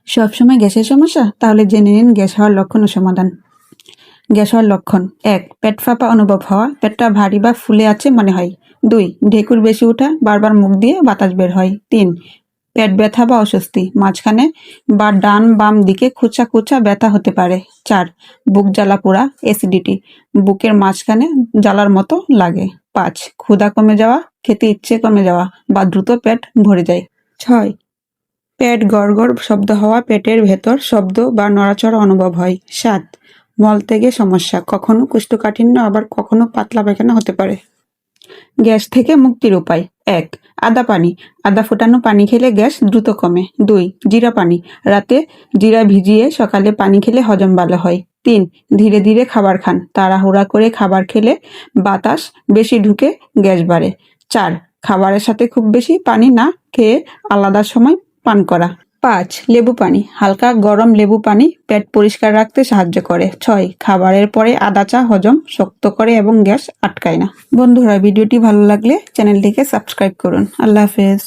সবসময় গ্যাসের সমস্যা? তাহলে জেনে নিন গ্যাস হওয়ার লক্ষণ ও সমাধান। গ্যাস হওয়ার লক্ষণ: ১. পেট ফাঁপা অনুভব হওয়া, পেটটা ভারী বা ফুলে আছে মনে হয়। ২. ঢেকুর বেশি ওঠা, বারবার মুখ দিয়ে বাতাস বের হয়। ৩. পেট ব্যথা বা অস্বস্তি, মাঝখানে বা ডান বাম দিকে খুচা খুচা ব্যথা হতে পারে। ৪. বুক জ্বালা পোড়া, অ্যাসিডিটি, বুকের মাঝখানে জ্বালার মতো লাগে। ৫. ক্ষুধা কমে যাওয়া, খেতে ইচ্ছে কমে যাওয়া বা দ্রুত পেট ভরে যায়। ৬. পেট গড়গড় শব্দ হওয়া, পেটের ভেতর শব্দ বা নড়াচড়া অনুভব হয়। ৭. মলত্যাগে সমস্যা, কখনো কোষ্ঠকাঠিন্য আবার কখনো পাতলা পায়খানা হতে পারে। গ্যাস থেকে মুক্তির উপায়: ১. আদা পানি, আদা ফোটানো পানি খেলে গ্যাস দ্রুত কমে। ২. জিরা পানি, রাতে জিরা ভিজিয়ে সকালে পানি খেলে হজম ভালো হয়। ৩. ধীরে ধীরে খাবার খান, তাড়াহুড়া করে খাবার খেলে বাতাস বেশি ঢুকে গ্যাস বাড়ে। ৪. খাবারের সাথে খুব বেশি পানি না খেয়ে আলাদা সময় পান করা। ৫. লেবু পানি, হালকা গরম লেবু পানি পেট পরিষ্কার রাখতে সাহায্য করে। ৬. খাবারের পরে আদা চা হজম শক্ত করে এবং গ্যাস আটকায় না। বন্ধুরা, ভিডিওটি ভালো লাগলে চ্যানেলটিকে সাবস্ক্রাইব করুন। আল্লাহ হাফেজ।